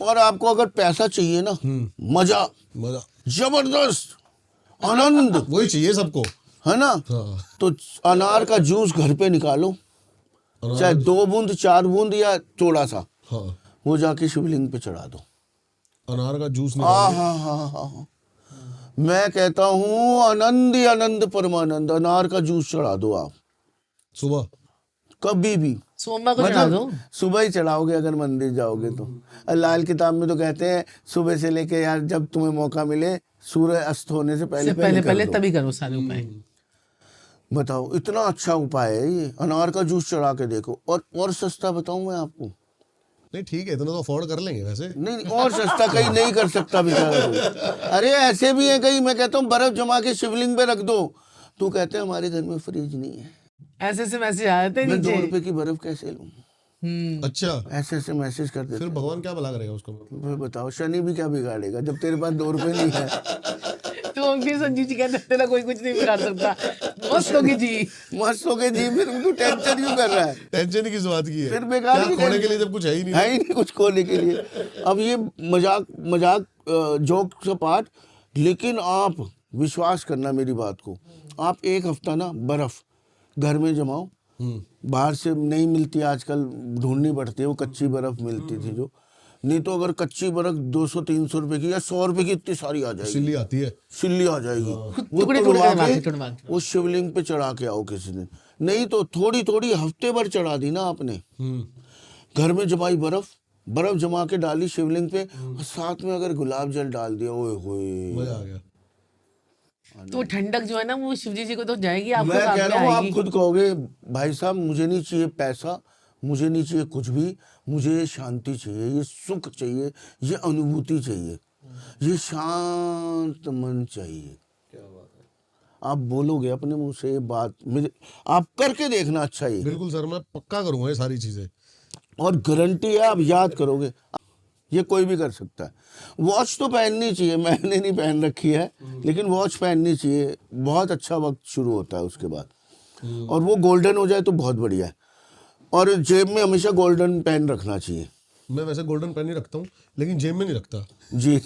और आपको अगर पैसा चाहिए ना, मजा मजा जबरदस्त आनंद वही चाहिए सबको, है ना। हाँ। तो अनार का जूस घर पे निकालो, चाहे 2 बूंद 4 बूंद या थोड़ा सा, हाँ, वो जाके शिवलिंग पे चढ़ा दो। अनार का जूस हाँ निकाल हाँ हाँ हाँ, मैं कहता हूँ आनंद ही आनंद परमानंद, अनार का जूस चढ़ा दो आप सुबह। कभी भी। सोमवार को चढ़ा दो। सुबह ही चढ़ाओगे अगर मंदिर जाओगे तो। और लाल किताब में तो कहते हैं सुबह से लेके यार जब तुम्हें मौका मिले, सूर्य अस्त होने से पहले पहले कर दो। तभी करो सारे उपाय। बताओ, इतना अच्छा उपाय है ये, अनार का जूस चढ़ा के देखो। और सस्ता बताऊं मैं आपको, नहीं ठीक है, इतना तो अफोर्ड कर लेंगे वैसे। नहीं और सस्ता कहीं नहीं कर सकता बेचारा कोई। अरे ऐसे भी है कहीं, मैं कहता हूँ बर्फ जमा के शिवलिंग पे रख दो, तो कहते हैं हमारे घर में फ्रिज नहीं है, ऐसे से मैसेज आ जाते हैं मैं नीचे। 2 रुपए की बर्फ कैसे लूं। अच्छा, ऐसे मैसेज कर देते फिर हैं। भगवान क्या भला करेगा उसको? फिर बताओ, शनि भी क्या बिगाड़ेगा जब तेरे पास 2 रुपए नहीं है। तो फिर संजीव जी कहते हैं तेरा कोई कुछ नहीं बिगाड़ सकता, मस्त होगी जी। मस्त हो गए जी, फिर तू टेंशन क्यों कर रहा है? टेंशन किस बात की है? फिर बेकार क्या की खोने के टेंशन? लिए जब कुछ है ही नहीं। है ही नहीं कुछ खोने के लिए। अब ये मजाक जोक से पार्ट, लेकिन आप विश्वास करना मेरी बात को, आप 1 हफ्ता ना बर्फ घर में जमाओ, बाहर से नहीं मिलती आजकल, ढूंढनी पड़ती है, वो कच्ची बर्फ मिलती थी जो, नहीं तो अगर कच्ची बर्फ 200-300 रुपए की या 100 रुपए की इतनी सारी आ जाएगी, सिल्ली आती है, सिल्ली आ जाएगी, वो टुकड़े तुड़वा टुकड़े के मार के। वो शिवलिंग पे चढ़ा के आओ किसी दिन। नहीं तो थोड़ी थोड़ी हफ्ते भर चढ़ा दी ना आपने, घर में जमाई बर्फ जमा के डाली शिवलिंग पे, और साथ में अगर गुलाब जल डाल दिया, ओए होए मजा आ गया। तो ठंडक जो है ना वो शिवजी जी को तो जाएगी, आपको मैं साथ कह में रहा हूँ, आप आएगी। खुद कहोगे भाई साहब मुझे नहीं चाहिए पैसा, मुझे नहीं चाहिए कुछ भी, मुझे ये शांति चाहिए, ये सुख चाहिए, ये अनुभूति चाहिए, ये शांत मन चाहिए। क्या बात है, आप बोलोगे अपने मुंह से ये बात, मेरे आप करके देखना। अच्छा ये बिल्कुल सर, मैं पक्का करूंगा ये सारी चीजें, और गारंटी है आप याद करोगे, ये कोई भी कर सकता है। वॉच तो पहननी चाहिए, मैंने नहीं पहन रखी है, लेकिन वॉच पहननी चाहिए, बहुत अच्छा वक्त शुरू होता है उसके बाद, और वो गोल्डन हो जाए तो बहुत बढ़िया है। और जेब में हमेशा गोल्डन पेन रखना चाहिए। मैं वैसे गोल्डन पेन ही रखता हूँ, लेकिन जेब में नहीं रखता। जी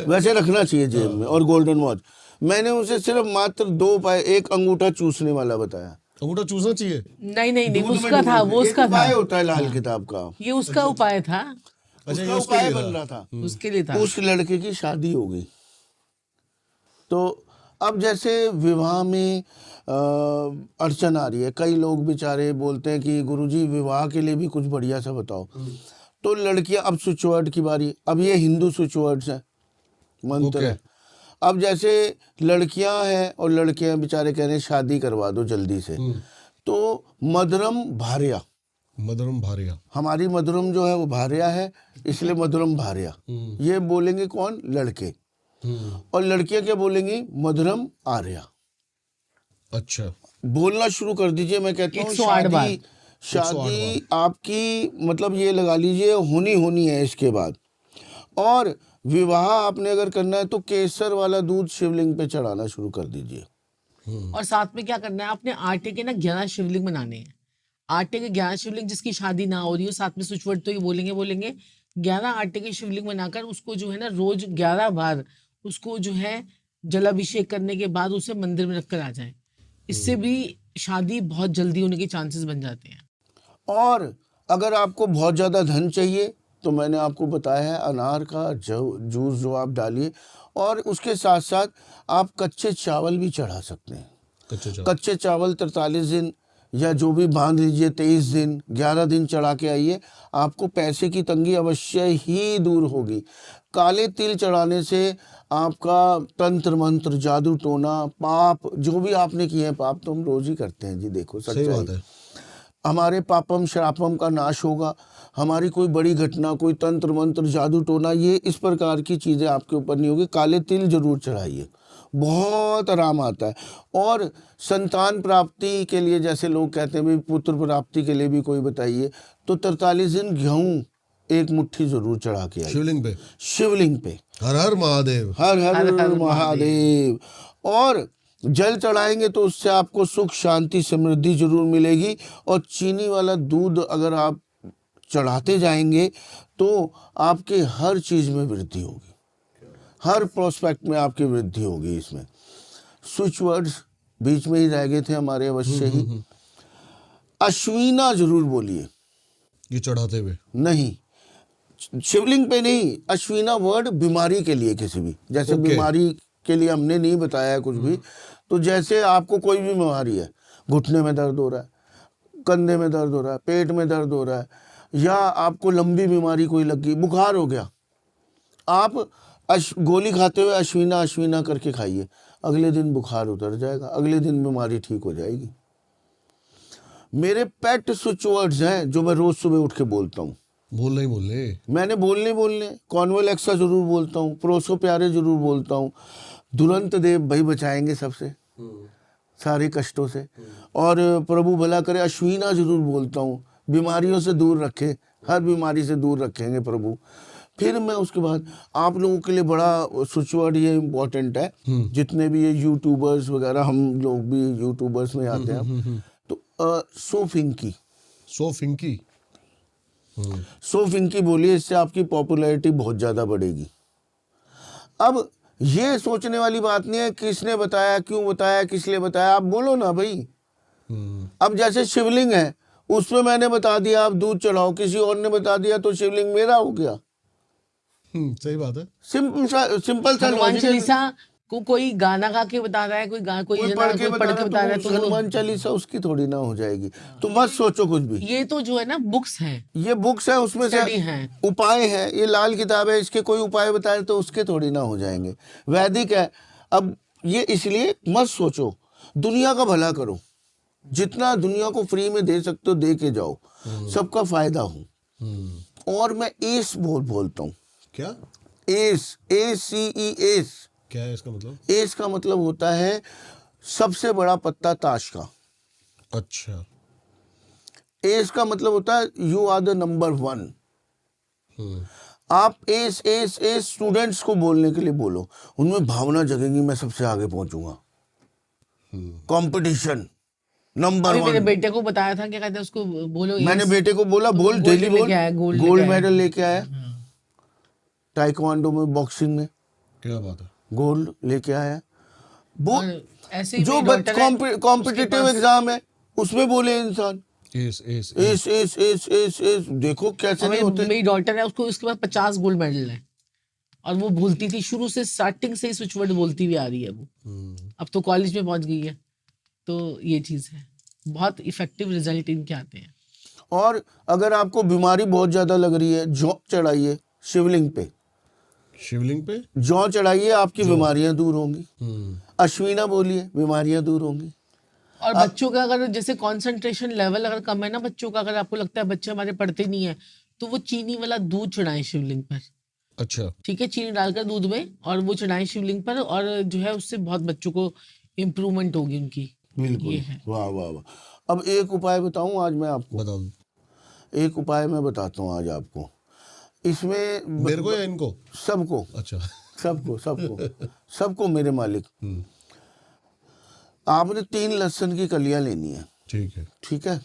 वैसे रखना चाहिए जेब में। और गोल्डन वॉच मैंने उसे सिर्फ मात्र 2 उपाय, 1 अंगूठा चूसने वाला बताया। अंगूठा चूसना चाहिए? नहीं दूध में उसका था, डूबो। वो एक उसका था, उपाय होता है लाल किताब का, ये उसका उपाय था, अच्छा, ये उसका उसके उपाय लिए बन था। रहा था। उसके लिए था। उस लड़के की शादी हो गई, तो अब जैसे विवाह में अड़चन आ रही है, कई लोग बेचारे बोलते हैं कि गुरुजी विवाह के लिए भी कुछ बढ़िया सा बताओ। तो लड़कियां, अब स्विच वर्ड की बारी, अब ये हिंदू स्विच वर्ड्स हैं, मंत्र है। अब जैसे लड़कियां हैं और लड़कियां बेचारे कह रहे हैं शादी करवा दो जल्दी से, तो मधुरम भार्या, मधुरम भार्या, हमारी मधुरम जो है वो भार्या है, इसलिए मधुरम भार्या, ये बोलेंगे कौन? लड़के। और लड़कियां क्या बोलेंगी? मधुरम आर्या। अच्छा, बोलना शुरू कर दीजिए। मैं कहता हूँ 108 बार। शादी आपकी मतलब ये लगा लीजिए होनी है इसके बाद। और विवाह आपने अगर करना है तो केसर वाला दूध शिवलिंग पे चढ़ाना शुरू कर दीजिए। और साथ में क्या करना है, आपने आटे के ना 11 शिवलिंग बनाने हैं। आटे के 11 शिवलिंग, जिसकी शादी ना हो रही हो, साथ में स्विच वर्ड तो ये बोलेंगे 11 आटे के शिवलिंग बनाकर उसको जो है ना रोज 11 बार उसको जो है जलाभिषेक करने के बाद उसे मंदिर में रखकर आ जाए। इससे भी शादी बहुत जल्दी होने के चांसेस बन जाते हैं। और अगर आपको बहुत ज़्यादा धन चाहिए तो मैंने आपको बताया है अनार का जूस जो आप डालिए, और उसके साथ साथ आप कच्चे चावल भी चढ़ा सकते हैं। कच्चे चावल 43 दिन या जो भी बांध लीजिए, 23 दिन 11 दिन चढ़ा के आइए, आपको पैसे की तंगी अवश्य ही दूर होगी। काले तिल चढ़ाने से आपका तंत्र मंत्र, जादू टोना, पाप जो भी आपने किए हैं, पाप तो हम रोज ही करते हैं जी, देखो सही बात है, हमारे पापम श्रापम का नाश होगा। हमारी कोई बड़ी घटना, कोई तंत्र मंत्र, जादू टोना, ये इस प्रकार की चीज़ें आपके ऊपर नहीं होगी। काले तिल जरूर चढ़ाइए, बहुत आराम आता है। और संतान प्राप्ति के लिए जैसे लोग कहते हैं भाई पुत्र प्राप्ति के लिए भी कोई बताइए, तो 43 दिन गेहूँ 1 मुट्ठी जरूर चढ़ा के आइए शिवलिंग पे। हर हर महादेव, हर हर महादेव। और जल चढ़ाएंगे तो उससे आपको सुख शांति समृद्धि जरूर मिलेगी। और चीनी वाला दूध अगर आप चढ़ाते जाएंगे तो तो आपके हर चीज में वृद्धि होगी, हर प्रोस्पेक्ट में आपकी वृद्धि होगी। इसमें स्विच वर्ड्स बीच में ही रह गए थे हमारे अवश्य ही। अश्विना जरूर बोलिए, ये चढ़ाते हुए। नहीं शिवलिंग पे नहीं, अश्विना वर्ड बीमारी के लिए किसी भी, जैसे Okay. बीमारी के लिए हमने नहीं बताया कुछ भी। तो जैसे आपको कोई भी बीमारी है, घुटने में दर्द हो रहा है, कंधे में दर्द हो रहा है, पेट में दर्द हो रहा है, या आपको लंबी बीमारी कोई लग गई, बुखार हो गया, आप गोली खाते हुए अश्विना अश्विना करके खाइए, अगले दिन बुखार उतर जाएगा, अगले दिन बीमारी ठीक हो जाएगी। मेरे पेट स्विच वर्ड्स हैं जो मैं रोज सुबह उठ के बोलता हूँ। बोलना ही बोलने। मैंने बोलने कॉन्वेल एक्सा जरूर बोलता हूँ, प्रोसो प्यारे जरूर बोलता हूँ, दुरंत देव भाई बचाएंगे सबसे सारे कष्टों से, और प्रभु भला करे अश्विना जरूर बोलता हूँ, बीमारियों से दूर रखे, हर बीमारी से दूर रखेंगे प्रभु। फिर मैं उसके बाद आप लोगों के लिए बड़ा स्विच वर्ड ये इम्पोर्टेंट है, जितने भी ये यूट्यूबर्स वगैरह, हम लोग भी यूट्यूबर्स में आते हैं, तो सोफिंकी सोफिंकी बोलिए, इससे आपकी पॉपुलैरिटी बहुत ज़्यादा बढ़ेगी। अब ये सोचने वाली बात नहीं है किसने बताया, क्यों बताया, किस लिए बताया, आप बोलो ना भाई। अब जैसे शिवलिंग है, उसमें मैंने बता दिया आप दूध चढ़ाओ, किसी और ने बता दिया तो शिवलिंग मेरा हो गया। सही बात है। सिंपल सा हनुमान logic है। चालीसा को कोई गाना गा के बता रहा है, कोई कोई पढ़ के बता रहा है तो हनुमान चालीसा उसकी थोड़ी ना हो जाएगी। तो मत सोचो कुछ भी, ये तो जो है ना बुक्स हैं, ये बुक्स है, उसमें से स्टडी है। उपाय है, ये लाल किताब है, इसके कोई उपाय बताए तो उसके थोड़ी ना हो जाएंगे। वैदिक है। अब ये इसलिए मत सोचो, दुनिया का भला करो, जितना दुनिया को फ्री में दे सकते हो दे के जाओ, सबका फायदा हो। और मैं एस बोलता हूँ। क्या? S, ACE। क्या है इसका मतलब? एस का मतलब होता है सबसे बड़ा पत्ता ताश का। अच्छा। एस का मतलब होता है यू आर द नंबर 1। आप एस स्टूडेंट्स को बोलने के लिए बोलो, उनमें भावना जगेगी, मैं सबसे आगे पहुंचूंगा, कंपटीशन नंबर अभी मेरे 1। बेटे को बताया था, क्या कहते हैं उसको, बोलो मैंने बेटे को बोला बोल, गोल्ड डेली बोल, लेके आया, गोल्ड गोल्ड लेके आया। मेडल लेके आया, ताइक्वांडो में, बॉक्सिंग में क्या बात है? गोल्ड लेके आया। वो और ऐसे ही जो मेरी daughter है, कॉम्पिटिटिव एग्जाम है उसमें बोले इंसान एस एस, देखो कैसे नहीं होते। मेरी डॉटर है, उसको उसके पास 50 गोल्ड मेडल है, और वो भूलती थी शुरू से, स्टार्टिंग से ही स्विच वर्ड बोलती हुई आ रही है वो। अब तो कॉलेज में पहुंच गई है। तो ये चीज है, बहुत इफेक्टिव रिजल्ट इनके आते हैं। और अगर आपको बीमारी बहुत ज्यादा लग रही है, जौ चढ़ाइए शिवलिंग पे, जौ चढ़ाइए, आपकी बीमारियां दूर होंगी। अश्विना बोलिए, बीमारियां दूर होंगी। और बच्चों का अगर जैसे कंसंट्रेशन लेवल अगर कम है ना बच्चों का, अगर आपको लगता है बच्चे हमारे पढ़ते नहीं है, तो वो चीनी वाला दूध चढ़ाएं शिवलिंग पर। अच्छा। ठीक है, चीनी डालकर दूध में, और वो चढ़ाएं शिवलिंग पर, और जो है उससे बहुत बच्चों को इम्प्रूवमेंट होगी उनकी। बिल्कुल, ये है। वाह वाह वाह। अब एक उपाय बताऊं आज मैं आपको, बता दो। एक उपाय मैं बताता हूं आज आपको। इसमें मेरे को या इनको? सबको, अच्छा। सबको मेरे मालिक। आपने 3 लहसुन की कलियां लेनी है। ठीक है।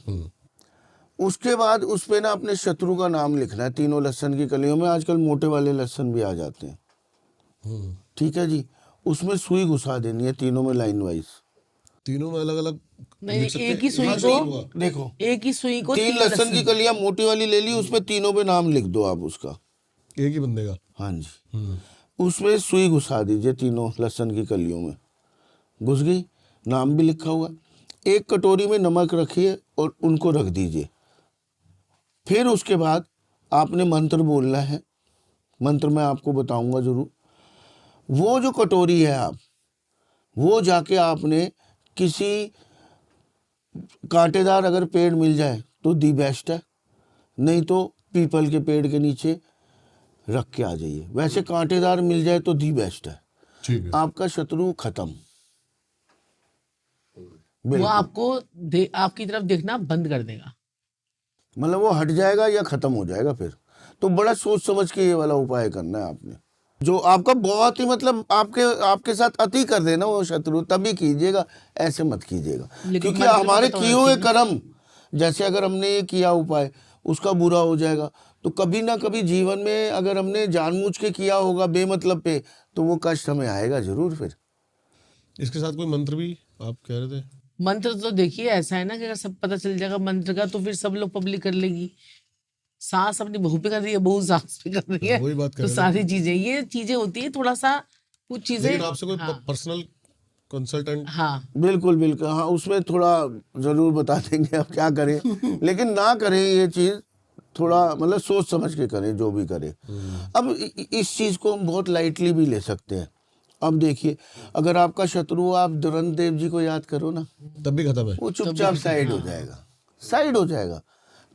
उसके बाद उस पे ना अपने शत्रु का नाम लिखना है, तीनों लहसुन की कलियों में। आजकल मोटे वाले लहसुन भी आ जाते हैं। ठीक है जी। उसमें सुई घुसा देनी है तीनों में, लाइन वाइज। तीनों में अलग अलग? नहीं, एक ही सुई को, देखो, एक ही सुई को 3 लहसुन की कलियां मोटी वाली ले ली, उसमें तीनों पे नाम लिख दो आप उसका, एक ही बंदे का? हाँ जी। उसमें सुई घुसा दीजिए तीनों लहसुन की कलियों में, घुस गई, नाम भी लिखा हुआ। एक कटोरी में नमक रखिए और उनको रख दीजिए। फिर उसके बाद आपने मंत्र बोलना है। मंत्र मैं आपको बताऊंगा जरूर। वो जो कटोरी है आप, वो जाके आपने किसी कांटेदार अगर पेड़ मिल जाए तो दी बेस्ट है, नहीं तो पीपल के पेड़ के नीचे रख के आ जाइए। वैसे कांटेदार मिल जाए तो दी बेस्ट है। ठीक है। आपका शत्रु खत्म। वो आपको आपकी तरफ देखना बंद कर देगा, मतलब वो हट जाएगा या खत्म हो जाएगा। फिर तो बड़ा सोच समझ के ये वाला उपाय करना है आपने। जो आपका बहुत ही मतलब आपके साथ अति कर देना वो शत्रु, तभी कीजिएगा, ऐसे मत कीजिएगा। लेकिन क्योंकि मंत्र हमारे तो किए हुए कर्म, जैसे अगर हमने ये किया उपाय, उसका बुरा हो जाएगा तो कभी ना कभी जीवन में अगर हमने जानबूझ के किया होगा बेमतलब पे, तो वो कष्ट हमें आएगा जरूर फिर। इसके साथ कोई मंत्र भी आप कह रहे थे? मंत्र तो देखिए ऐसा है ना कि अगर सब पता चल जाएगा मंत्र का तो फिर सब लोग पब्लिक कर लेगी। सास अपनी बहू पे कर रही है, बहू सास पे कर रही है, वही बात कर तो रहे थे। सारी चीजें ये चीजें होती है, थोड़ा सा कुछ चीजें। लेकिन आपसे कोई हाँ, पर्सनल कंसल्टेंट? हाँ बिल्कुल बिल्कुल, हाँ उसमें थोड़ा ज़रूर बता देंगे आप क्या करें, लेकिन ना करें ये चीज़, थोड़ा मतलब सोच समझ के करें जो भी करें। अब इस चीज़ को हम बहुत लाइटली भी ले सकते हैं। अब देखिए, अगर आपका शत्रु हो, आप दुरंत देव जी को याद करो ना, तब भी खत्म है। वो चुपचाप साइड हो जाएगा, साइड हो जाएगा,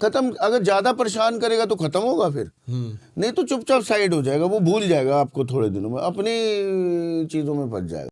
खत्म। अगर ज़्यादा परेशान करेगा तो खत्म होगा फिर, नहीं तो चुपचाप साइड हो जाएगा, वो भूल जाएगा आपको, थोड़े दिनों में अपनी चीज़ों में फंस जाएगा।